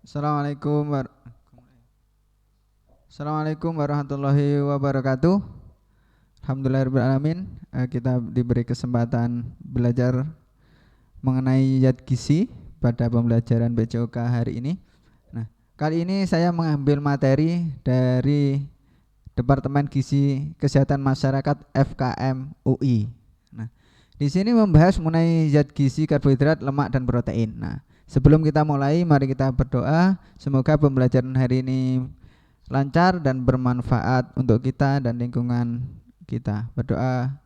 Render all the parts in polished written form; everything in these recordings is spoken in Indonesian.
Assalamualaikum Assalamualaikum warahmatullahi wabarakatuh. Alhamdulillahirrahmanirrahim. Kita diberi kesempatan belajar mengenai zat gizi pada pembelajaran BCOK hari ini. Nah, kali ini saya mengambil materi dari Departemen Gizi Kesehatan Masyarakat FKM UI. Nah, di sini membahas mengenai zat gizi, karbohidrat, lemak, dan protein. Nah, sebelum kita mulai, mari kita berdoa. Semoga pembelajaran hari ini lancar dan bermanfaat untuk kita dan lingkungan kita. Berdoa,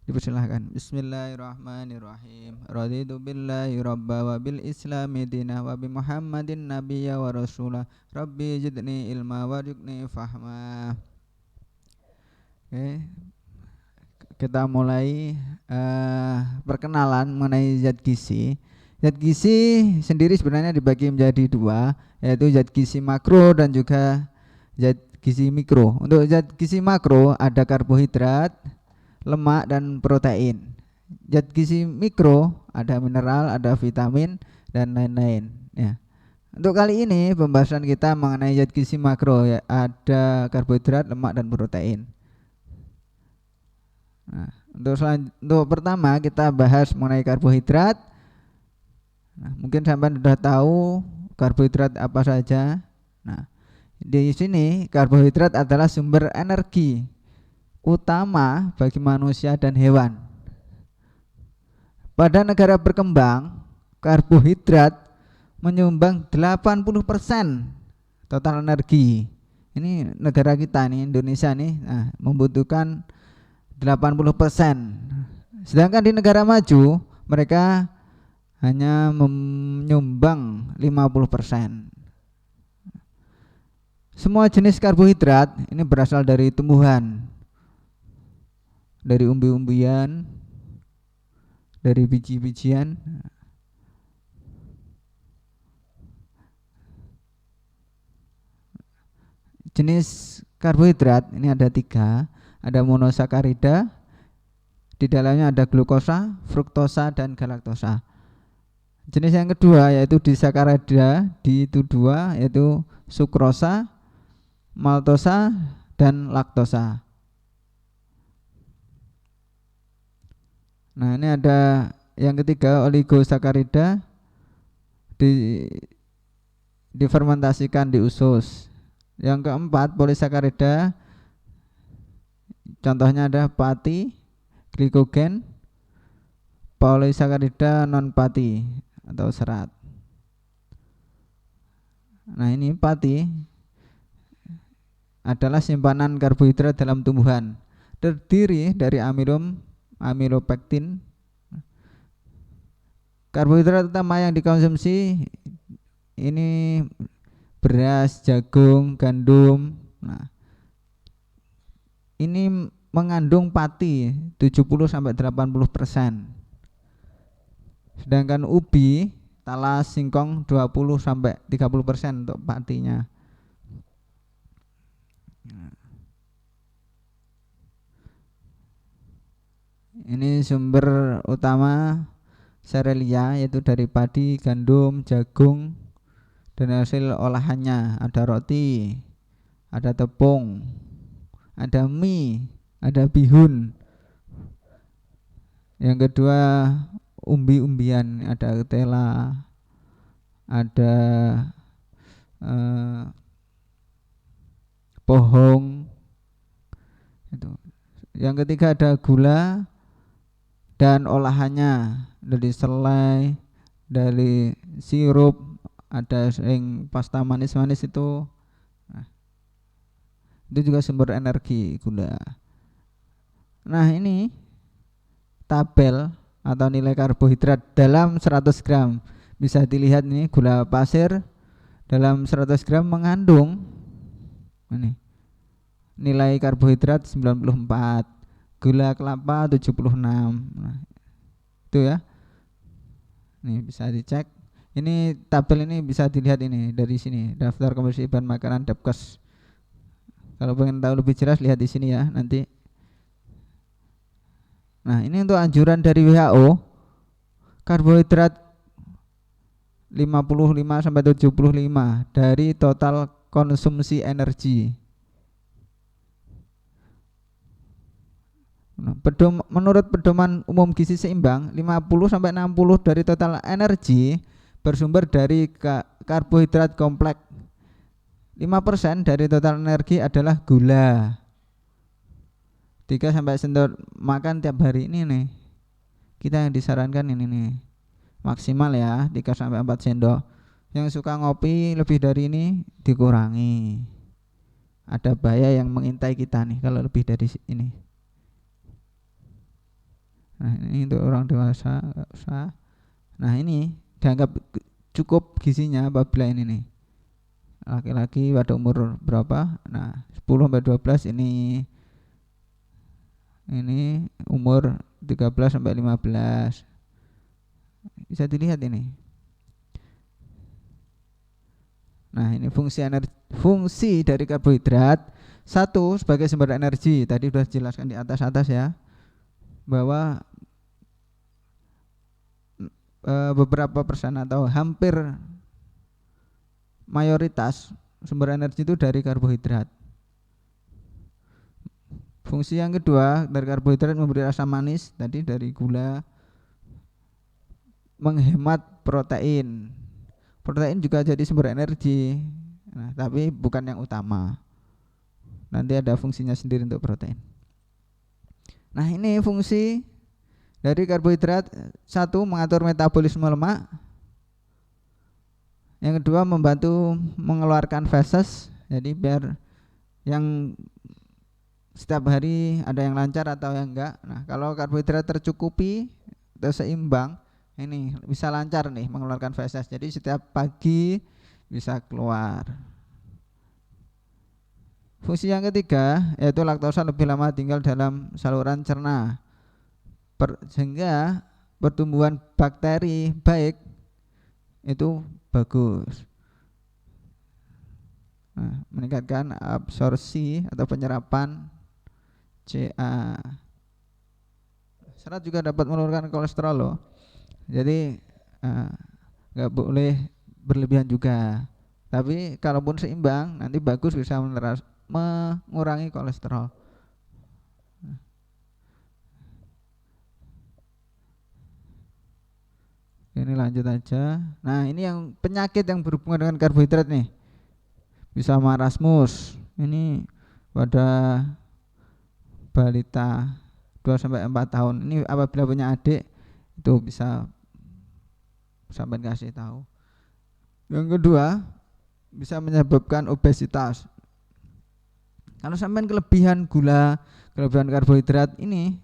dipersilahkan. Bismillahirrahmanirrahim. Raditu billahi rabba wa bil islami dina wa bi muhammadin nabiyya wa rasulah. Rabbi jidni ilma warzuqni fahma. Oke, kita mulai perkenalan mengenai zat gizi. Zat gizi sendiri sebenarnya dibagi menjadi dua, yaitu zat gizi makro dan juga zat gizi mikro. Untuk zat gizi makro ada karbohidrat, lemak, dan protein. Zat gizi mikro ada mineral, ada vitamin, dan lain-lain ya. Untuk kali ini pembahasan kita mengenai zat gizi makro, ya, ada karbohidrat, lemak, dan protein. Nah, untuk pertama kita bahas mengenai karbohidrat. Nah, mungkin sampai sudah tahu karbohidrat apa saja. Nah, di sini karbohidrat adalah sumber energi utama bagi manusia dan hewan. Pada negara berkembang, karbohidrat menyumbang 80% total energi. Ini negara kita nih, Indonesia nih, membutuhkan 80%. Sedangkan di negara maju mereka hanya menyumbang 50%. Semua jenis karbohidrat ini berasal dari tumbuhan, dari umbi-umbian, dari biji-bijian. Jenis karbohidrat ini ada 3. Ada monosakarida, di dalamnya ada glukosa, fruktosa, dan galaktosa. Jenis yang kedua yaitu disakarida, di itu 2, yaitu sukrosa, maltosa, dan laktosa. Nah, ini ada yang ketiga, oligosakarida, difermentasikan di usus. Yang keempat, polisakarida, contohnya ada pati, glikogen, polisakarida non pati atau serat. Nah, ini pati adalah simpanan karbohidrat dalam tumbuhan, terdiri dari amilopektin. Karbohidrat utama yang dikonsumsi ini beras, jagung, gandum. Nah, ini mengandung pati 70-80%. Sedangkan ubi, talas, singkong 20-30% untuk patinya. Ini sumber utama serealia, yaitu dari padi, gandum, jagung, dan hasil olahannya ada roti, ada tepung, ada mie, ada bihun. Yang kedua, umbi-umbian, ada ketela, ada pohong itu. Yang ketiga ada gula dan olahannya dari selai, dari sirup, ada yang pasta manis-manis itu. Nah, itu juga sumber energi gula. Nah, ini tabel atau nilai karbohidrat dalam 100 gram. Bisa dilihat nih, gula pasir dalam 100 gram mengandung ini nilai karbohidrat 94, gula kelapa 76. Nah, itu ya. Nih bisa dicek. Ini tabel ini bisa dilihat ini dari sini, daftar komposisi bahan makanan Dapkes. Kalau pengen tahu lebih jelas lihat di sini ya nanti. Nah, ini untuk anjuran dari WHO, karbohidrat 55 sampai 75 dari total konsumsi energi. Menurut pedoman umum gizi seimbang, 50 sampai 60 dari total energi bersumber dari karbohidrat kompleks. 5% dari total energi adalah gula. 3 sampai sendok makan tiap hari ini nih. Kita yang disarankan ini nih. Maksimal ya 3 sampai 4 sendok. Yang suka ngopi lebih dari ini dikurangi. Ada bahaya yang mengintai kita nih kalau lebih dari ini. Nah ini untuk orang dewasa nggak usah. Nah ini dianggap cukup gizinya apabila ini nih laki-laki pada umur berapa. Nah 10 sampai 12 ini umur 13 sampai 15 bisa dilihat ini. Nah ini fungsi dari karbohidrat. Satu, sebagai sumber energi. Tadi sudah dijelaskan di atas ya, bahwa beberapa persen atau hampir mayoritas sumber energi itu dari karbohidrat. Fungsi yang kedua dari karbohidrat memberi rasa manis, tadi dari gula. Menghemat protein. Protein juga jadi sumber energi. Nah, tapi bukan yang utama. Nanti ada fungsinya sendiri untuk protein. Nah, ini fungsi dari karbohidrat. Satu, mengatur metabolisme lemak. Yang kedua, membantu mengeluarkan feses. Jadi biar yang setiap hari ada yang lancar atau yang enggak. Nah, kalau karbohidrat tercukupi atau seimbang, ini bisa lancar nih mengeluarkan feses. Jadi setiap pagi bisa keluar. Fungsi yang ketiga yaitu laktosa lebih lama tinggal dalam saluran cerna, sehingga pertumbuhan bakteri baik itu bagus. Nah, meningkatkan absorpsi atau penyerapan CA. Serat juga dapat menurunkan kolesterol loh. Jadi nggak boleh berlebihan juga. Tapi kalaupun seimbang nanti bagus, bisa mengurangi kolesterol. Ini lanjut aja. Nah ini yang penyakit yang berhubungan dengan karbohidrat nih. Bisa marasmus. Ini pada balita 2-4 tahun. Ini apabila punya adik itu bisa sampai kasih tahu. Yang kedua, bisa menyebabkan obesitas. Kalau sampai kelebihan gula, kelebihan karbohidrat, ini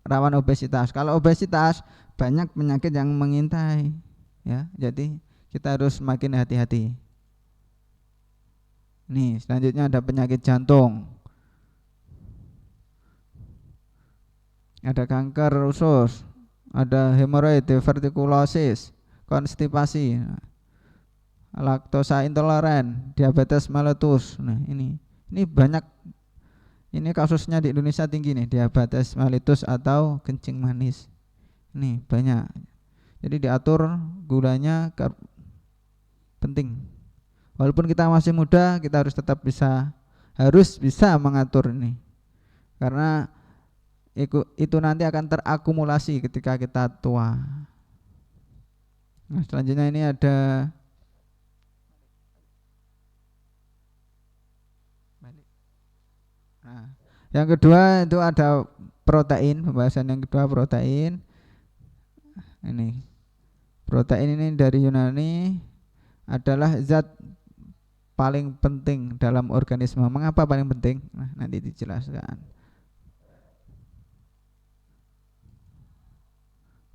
rawan obesitas. Kalau obesitas banyak penyakit yang mengintai ya. Jadi kita harus makin hati-hati. Nih, selanjutnya ada penyakit jantung. Ada kanker usus, ada hemoroid, divertikulosis, konstipasi, laktosa intoleran, diabetes mellitus. Nah, ini banyak. Ini kasusnya di Indonesia tinggi nih, diabetes mellitus atau kencing manis. Ini banyak. Jadi diatur gulanya penting. Walaupun kita masih muda, kita harus tetap harus bisa mengatur ini. Karena itu nanti akan terakumulasi ketika kita tua. Nah, selanjutnya ini ada yang kedua itu ada protein. Pembahasan yang kedua protein. Ini protein ini dari Yunani adalah zat paling penting dalam organisme. Mengapa paling penting? Nah, nanti dijelaskan.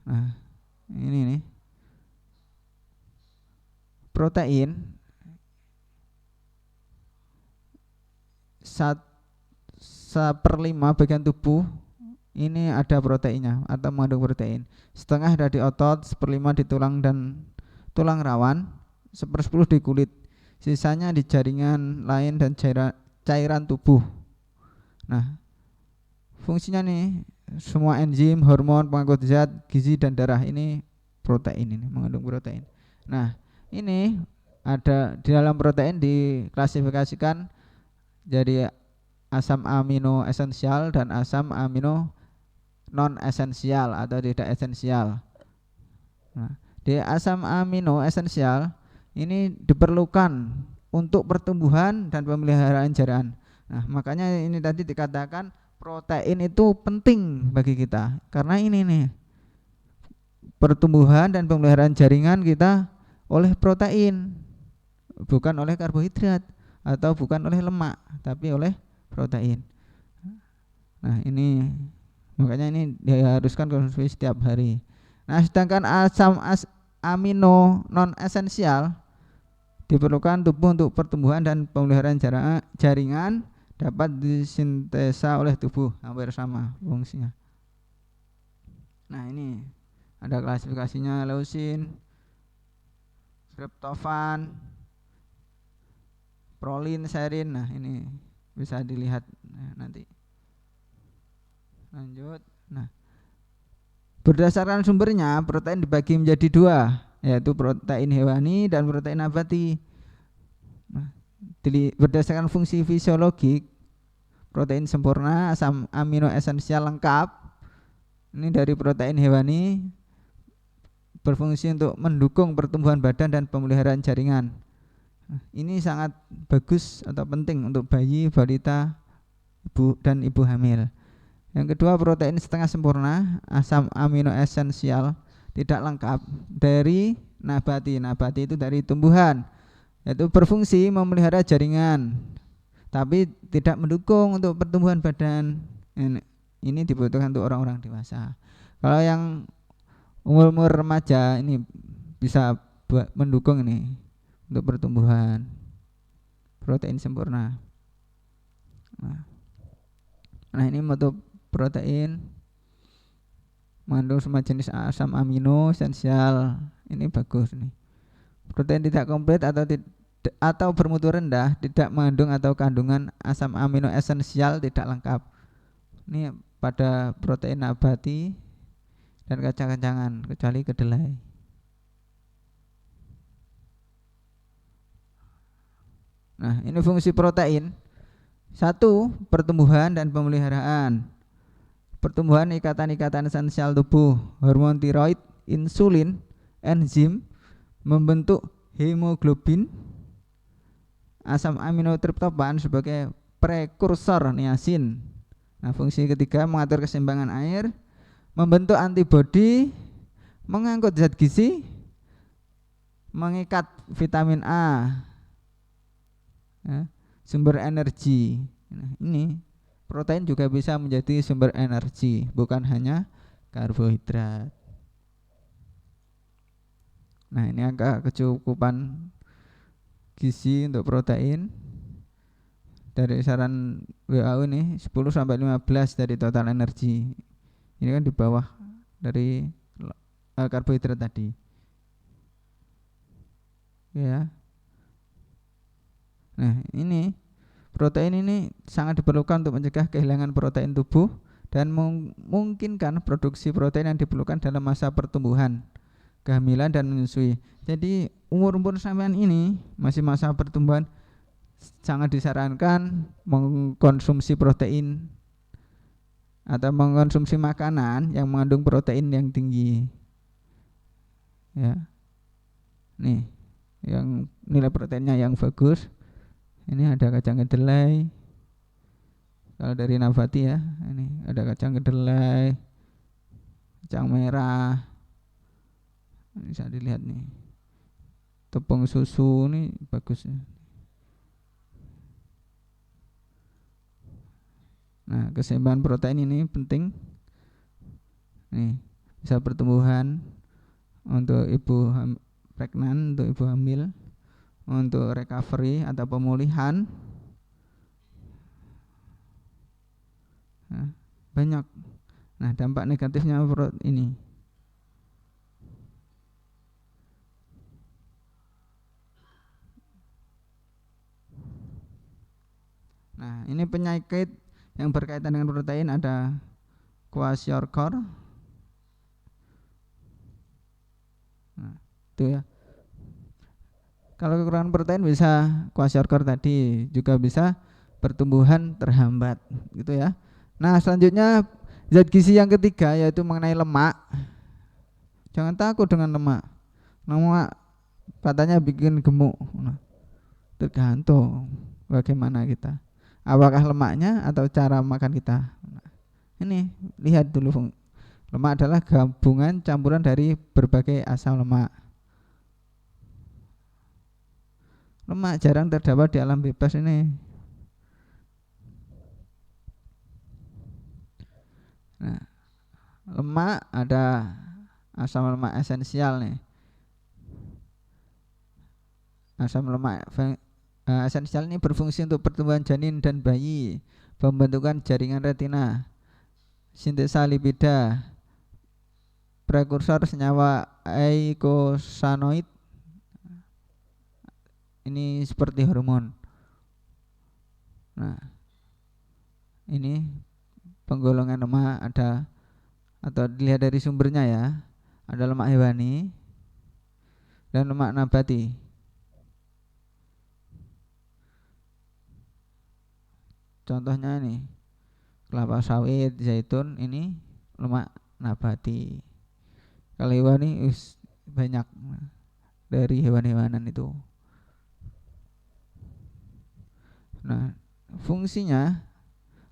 Nah, ini nih protein 1/5 bagian tubuh ini ada proteinnya atau mengandung protein. Setengah ada di otot, 1/5 di tulang dan tulang rawan, 1/10 di kulit, sisanya di jaringan lain dan cairan tubuh. Nah, fungsinya nih semua enzim, hormon, pengangkut zat, gizi dan darah ini protein, ini mengandung protein. Nah, ini ada di dalam protein diklasifikasikan jadi asam amino esensial dan asam amino non esensial atau tidak esensial. Nah, di asam amino esensial ini diperlukan untuk pertumbuhan dan pemeliharaan jaringan. Nah, makanya ini tadi dikatakan protein itu penting bagi kita karena ini nih pertumbuhan dan pemeliharaan jaringan kita oleh protein, bukan oleh karbohidrat atau bukan oleh lemak, tapi oleh protein. Nah, ini makanya ini diharuskan konsumsi setiap hari. Nah, sedangkan asam amino non esensial diperlukan tubuh untuk pertumbuhan dan pemeliharaan jaringan dapat disintesa oleh tubuh, hampir sama fungsinya. Nah, ini ada klasifikasinya: leusin, triptofan, prolin, serin. Nah, ini bisa dilihat nanti. Lanjut. Nah, berdasarkan sumbernya protein dibagi menjadi dua, yaitu protein hewani dan protein nabati. Nah, berdasarkan fungsi fisiologik, protein sempurna asam amino esensial lengkap ini dari protein hewani berfungsi untuk mendukung pertumbuhan badan dan pemeliharaan jaringan. Nah, ini sangat bagus atau penting untuk bayi, balita, ibu dan ibu hamil. Yang kedua, protein setengah sempurna asam amino esensial tidak lengkap dari nabati. Nabati itu dari tumbuhan, yaitu berfungsi memelihara jaringan tapi tidak mendukung untuk pertumbuhan badan. Ini dibutuhkan untuk orang-orang dewasa. Kalau yang umur remaja ini bisa mendukung ini untuk pertumbuhan, protein sempurna. Nah, ini untuk protein mengandung semua jenis asam amino esensial. Ini bagus nih. Protein tidak komplit atau bermutu rendah, tidak mengandung atau kandungan asam amino esensial tidak lengkap. Ini pada protein nabati dan kacang-kacangan kecuali kedelai. Nah, ini fungsi protein. 1. Pertumbuhan dan pemeliharaan. Pertumbuhan ikatan-ikatan esensial tubuh, hormon tiroid, insulin, enzim membentuk hemoglobin, asam amino triptofan sebagai prekursor niacin. Nah, fungsi ketiga mengatur keseimbangan air, membentuk antibodi, mengangkut zat gizi, mengikat vitamin A, sumber energi. Nah, ini protein juga bisa menjadi sumber energi, bukan hanya karbohidrat. Nah, ini angka kecukupan gizi untuk protein dari saran WHO ini 10 sampai 15 dari total energi. Ini kan di bawah dari karbohidrat tadi. Ya. Nah, ini protein ini sangat diperlukan untuk mencegah kehilangan protein tubuh dan memungkinkan produksi protein yang diperlukan dalam masa pertumbuhan, kehamilan dan menyusui. Jadi umur sampean ini masih masa pertumbuhan, sangat disarankan mengkonsumsi protein atau mengkonsumsi makanan yang mengandung protein yang tinggi. Ya. Nih, yang nilai proteinnya yang bagus. Ini ada kacang kedelai. Kalau dari nabati ya, ini ada kacang kedelai, kacang merah. Ini bisa dilihat nih. Tepung susu ini bagus ya. Nah, keseimbangan protein ini penting. Nih, bisa pertumbuhan untuk ibu pregnan, untuk ibu hamil, untuk recovery atau pemulihan. Nah, banyak. Nah, dampak negatifnya ini. Nah, ini penyakit yang berkaitan dengan protein ada kwashiorkor. Nah, itu ya. Kalau kekurangan protein bisa kwashiorkor tadi, juga bisa pertumbuhan terhambat gitu ya. Nah, selanjutnya zat gizi yang ketiga yaitu mengenai lemak. Jangan takut dengan lemak. Lemak katanya bikin gemuk. Nah, tergantung bagaimana kita. Apakah lemaknya atau cara makan kita. Nah, ini lihat dulu. Lemak adalah gabungan campuran dari berbagai asam lemak. Lemak jarang terdapat di alam bebas ini. Nah, lemak ada asam lemak esensial nih. Asam lemak esensial ini berfungsi untuk pertumbuhan janin dan bayi, pembentukan jaringan retina, sintesa lipida, prekursor senyawa eikosanoid. Ini seperti hormon. Nah, ini penggolongan lemak ada, atau dilihat dari sumbernya ya, ada lemak hewani dan lemak nabati. Contohnya ini kelapa sawit, zaitun, ini lemak nabati. Kalau hewani banyak dari hewan-hewanan itu. Nah, fungsinya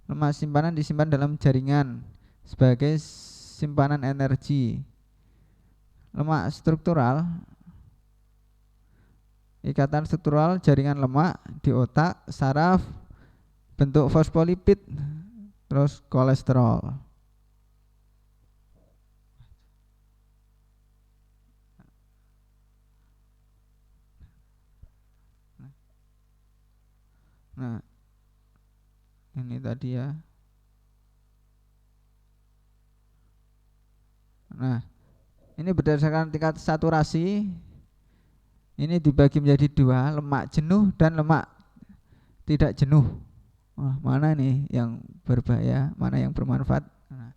lemak simpanan disimpan dalam jaringan sebagai simpanan energi. Lemak struktural, ikatan struktural jaringan lemak di otak, saraf, bentuk fosfolipid, terus kolesterol. Nah, ini tadi ya. Nah, ini berdasarkan tingkat saturasi. Ini dibagi menjadi dua, lemak jenuh dan lemak tidak jenuh. Wah, mana nih yang berbahaya, mana yang bermanfaat? Nah,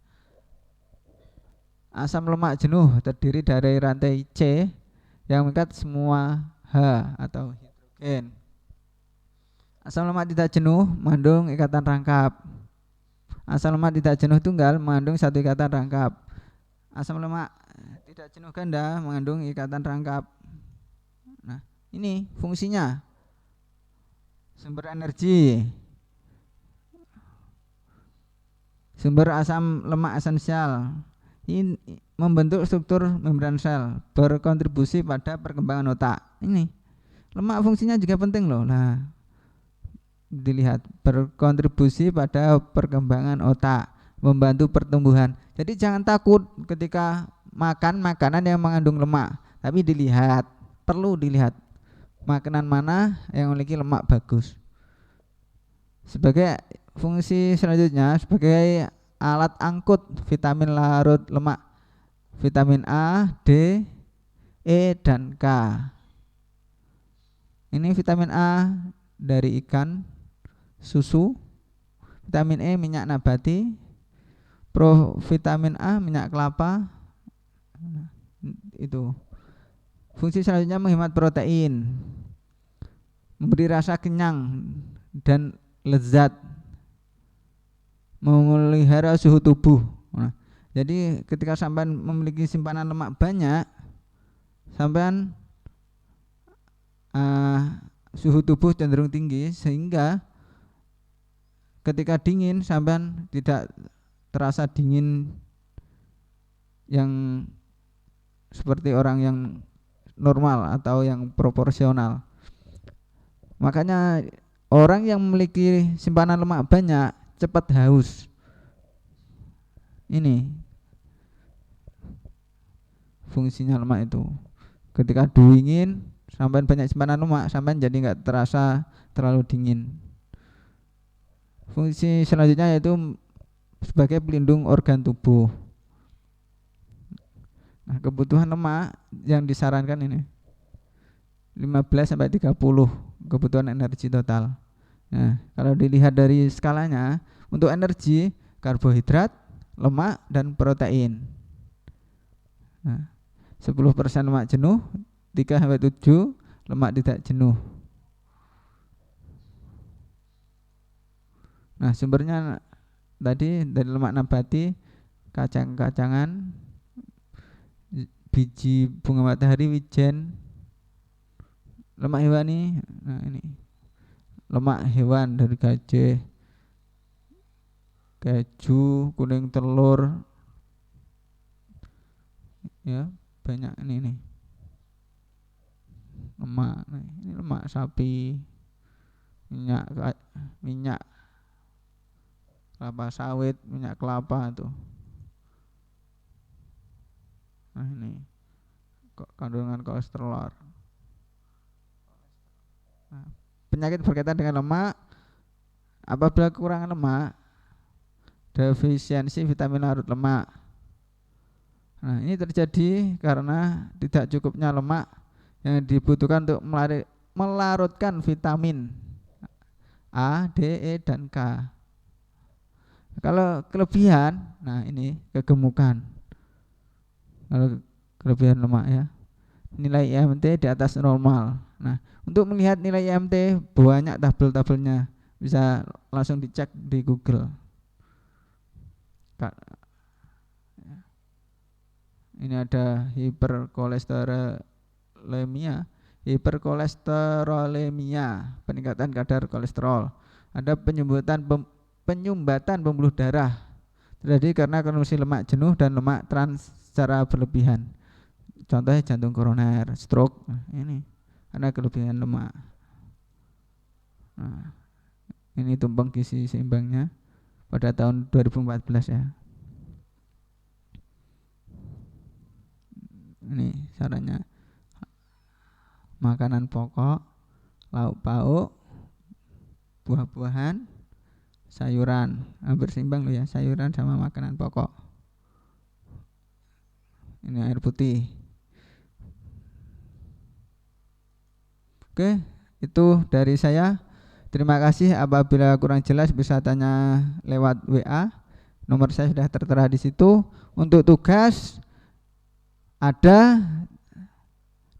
asam lemak jenuh terdiri dari rantai C yang mengikat semua H atau hidrogen. Asam lemak tidak jenuh mengandung ikatan rangkap. Asam lemak tidak jenuh tunggal mengandung satu ikatan rangkap. Asam lemak tidak jenuh ganda mengandung ikatan rangkap. Nah, ini fungsinya. Sumber energi. Sumber asam lemak esensial. Ini membentuk struktur membran sel, berkontribusi pada perkembangan otak. Ini lemak fungsinya juga penting loh. Nah, dilihat berkontribusi pada perkembangan otak, membantu pertumbuhan. Jadi jangan takut ketika makan makanan yang mengandung lemak, tapi dilihat, perlu dilihat makanan mana yang memiliki lemak bagus. Sebagai fungsi selanjutnya, sebagai alat angkut vitamin larut lemak, vitamin A, D, E, dan K. Ini vitamin A dari ikan, susu, vitamin E minyak nabati, provitamin A minyak kelapa. Itu. Fungsi selanjutnya menghemat protein, memberi rasa kenyang dan lezat, memelihara suhu tubuh. Nah, jadi ketika sampean memiliki simpanan lemak banyak, sampean suhu tubuh cenderung tinggi, sehingga ketika dingin sampean tidak terasa dingin yang seperti orang yang normal atau yang proporsional. Makanya orang yang memiliki simpanan lemak banyak cepat haus. Ini fungsinya lemak itu. Ketika dingin, sampai banyak simpanan lemak, sampai jadi nggak terasa terlalu dingin. Fungsi selanjutnya yaitu sebagai pelindung organ tubuh. Nah, kebutuhan lemak yang disarankan ini 15 sampai 30 kebutuhan energi total. Nah, kalau dilihat dari skalanya, untuk energi karbohidrat, lemak, dan protein. Nah, 10% lemak jenuh, 3 sampai 7, lemak tidak jenuh. Nah, sumbernya tadi dari lemak nabati, kacang-kacangan, biji bunga matahari, wijen. Lemak hewani, nah ini lemak hewan dari gajah, keju, kuning telur, ya banyak ini nih lemak. Nah, ini lemak sapi, minyak kelapa sawit, minyak kelapa tuh. Nah ini kandungan kolesterol. Nah, penyakit berkaitan dengan lemak, apabila kekurangan lemak, defisiensi vitamin larut lemak. Nah ini terjadi karena tidak cukupnya lemak yang dibutuhkan untuk melarutkan vitamin A, D, E, dan K. Kalau kelebihan, nah ini kegemukan. Kalau kelebihan lemak ya, nilai IMT di atas normal. Nah, untuk melihat nilai IMT banyak tabel-tabelnya, bisa langsung dicek di Google. Ini ada hiperkolesterolemia, peningkatan kadar kolesterol. Ada penyumbatan pembuluh darah terjadi karena konsumsi lemak jenuh dan lemak trans secara berlebihan. Contohnya jantung koroner, stroke. Nah, ini karena kelebihan lemak. Nah, ini tumbang gizi seimbangnya pada tahun 2014 ya. Ini sarannya: makanan pokok, lauk pauk, buah-buahan, sayuran, hampir seimbang loh ya, sayuran sama makanan pokok. Ini air putih. Oke, itu dari saya. Terima kasih. Apabila kurang jelas bisa tanya lewat WA. Nomor saya sudah tertera di situ. Untuk tugas ada,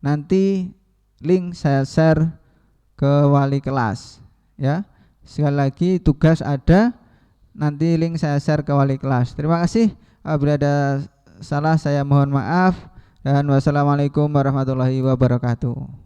nanti link saya share ke wali kelas ya. Sekali lagi, tugas ada, nanti link saya share ke wali kelas. Terima kasih. Apabila ada salah saya mohon maaf, dan wassalamualaikum warahmatullahi wabarakatuh.